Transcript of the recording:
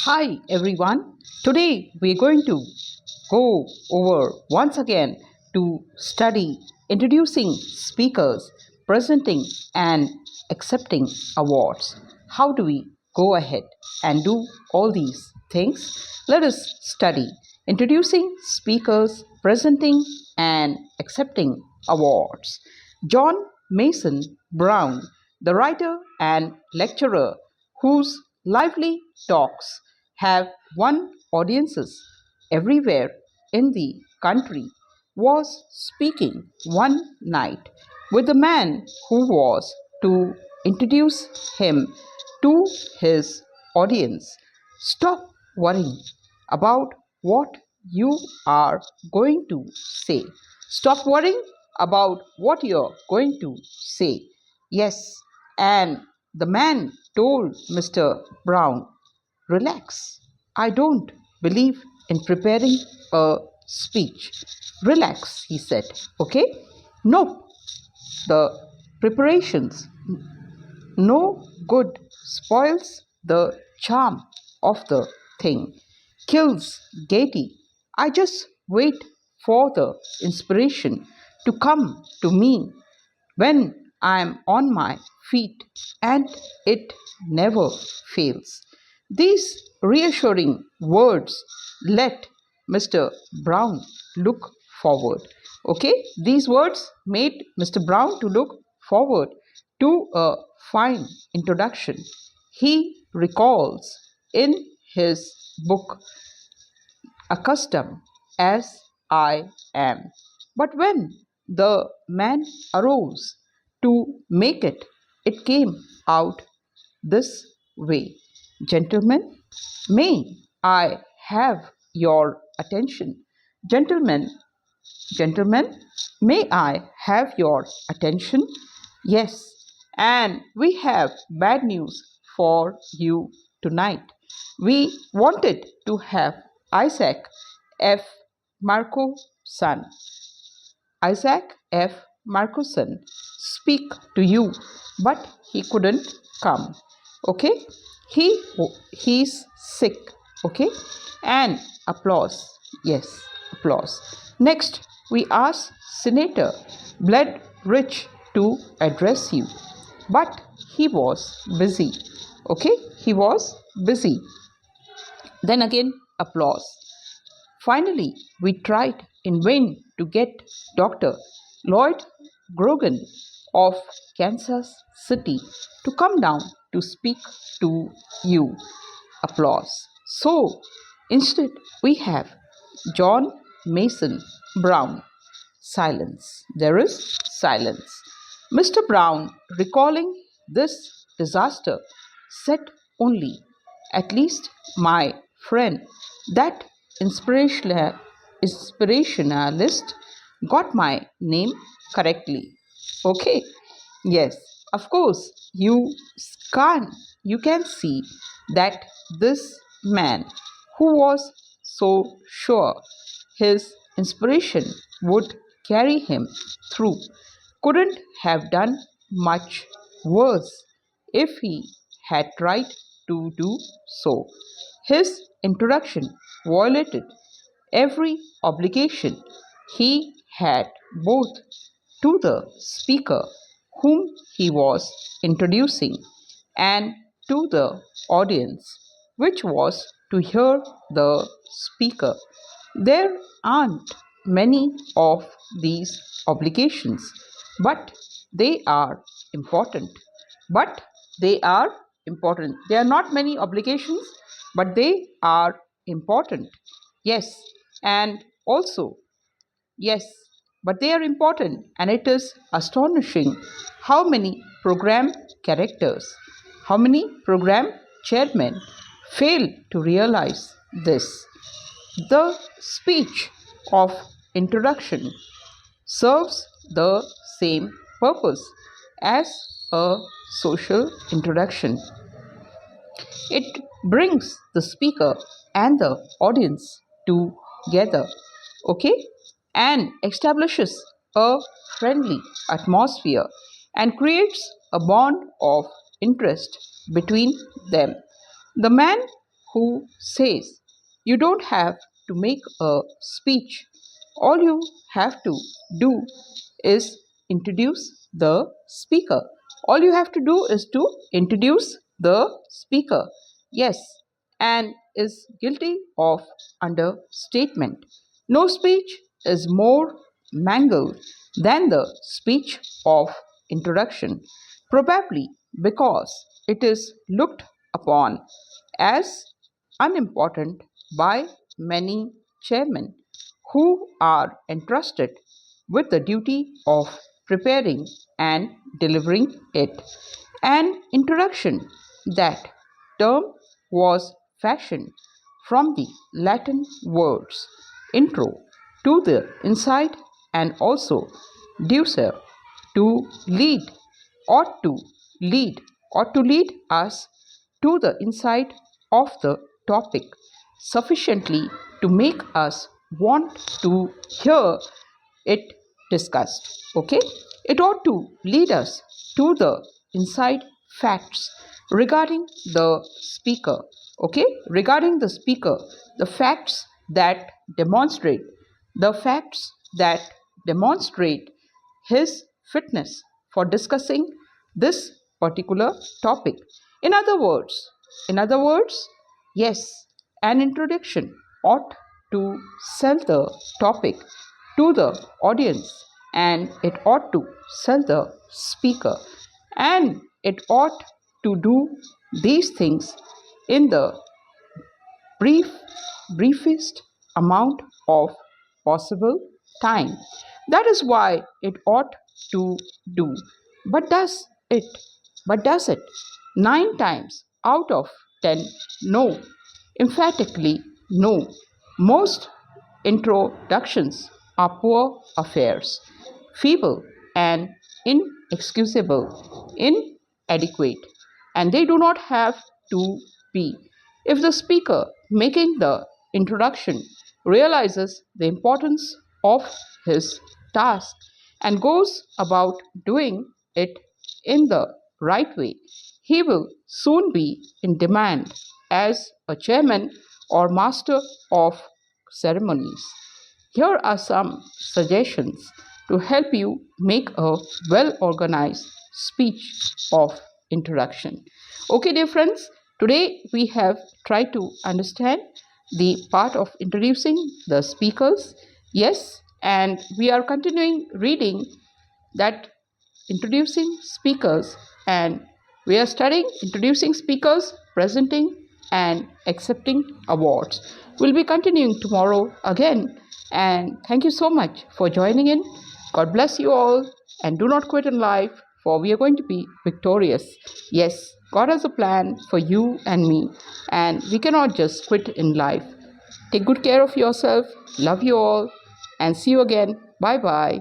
Hi everyone. Today we're going to go over once again to study introducing speakers, presenting and accepting awards. How do we go ahead and do all these things? Let us study introducing speakers, presenting and accepting awards. John Mason Brown, the writer and lecturer whose lively talks have won audiences everywhere in the country, was speaking one night with the man who was to introduce him to his audience. Stop worrying about what you are going to say. Stop worrying about what you're going to say. Yes, and the man told Mr. Brown, relax. I don't believe in preparing a speech. Relax, he said. Okay? No, the preparations no good spoils the charm of the thing, kills gaiety. I just wait for the inspiration to come to me when I'm on my feet, and it never fails. These reassuring words let Mr. Brown look forward. Okay, these words made Mr. Brown to look forward to a fine introduction. He recalls in his book accustomed as I am. But when the man arose to make it, it came out this way. Gentlemen, may I have your attention? Gentlemen, gentlemen, may I have your attention? Yes, and we have bad news for you tonight. We wanted to have Isaac F. Marcoson, Isaac F. Marcuson speak to you, but he couldn't come. Okay, he's sick. Okay, and applause. Yes, applause. Next, we ask Senator Bled Rich to address you, but he was busy. Okay, he was busy. Then again, applause. Finally, we tried in vain to get Dr. Lloyd Grogan of Kansas City to come down to speak to you. Applause. So, instead, we have John Mason Brown. Silence. There is silence. Mr. Brown, recalling this disaster, said only, at least my friend, that inspirationalist got my name correctly. Okay. Yes, of course, can you can see that this man who was so sure his inspiration would carry him through couldn't have done much worse if he had tried to do so. His introduction violated every obligation he had both to the speaker whom he was introducing and to the audience, which was to hear the speaker. There aren't many of these obligations, but they are important. But they are important. There are not many obligations, but they are important. Yes, and also yes, but they are important, and it is astonishing how many program characters, how many program chairmen fail to realize this. The speech of introduction serves the same purpose as a social introduction. It brings the speaker and the audience together, okay, and establishes a friendly atmosphere and creates a bond of interest between them. The man who says you don't have to make a speech. All you have to do is introduce the speaker. All you have to do is to introduce the speaker. Yes, and is guilty of understatement. No speech is more mangled than the speech of introduction, probably because it is looked upon as unimportant by many chairmen who are entrusted with the duty of preparing and delivering it. An introduction, that term was fashioned from the Latin words intro, to the inside, and also ducer, to lead, ought to lead us to the inside of the topic sufficiently to make us want to hear it discussed. Okay, it ought to lead us to the inside facts regarding the speaker. Okay, regarding the speaker, the facts that demonstrate the facts that demonstrate his fitness for discussing this particular topic. In other words, yes, an introduction ought to sell the topic to the audience, and it ought to sell the speaker, and it ought to do these things in the brief briefest amount of possible time. That is why it ought to do. But does it? But does it? 9 times out of 10, no. Emphatically, no. Most introductions are poor affairs, feeble and inexcusable, inadequate, and they do not have to be. If the speaker making the introduction realizes the importance of his task and goes about doing it in the right way, he will soon be in demand as a chairman or master of ceremonies. Here are some suggestions to help you make a well organized speech of introduction. Okay, dear friends, today we have tried to understand the part of introducing the speakers. Yes, and we are continuing reading that introducing speakers, and we are studying introducing speakers, presenting and accepting awards. We'll be continuing tomorrow again, and thank you so much for joining in. God bless you all, and do not quit in life, for we are going to be victorious. Yes, God has a plan for you and me, and we cannot just quit in life. Take good care of yourself. Love you all, and see you again. Bye bye.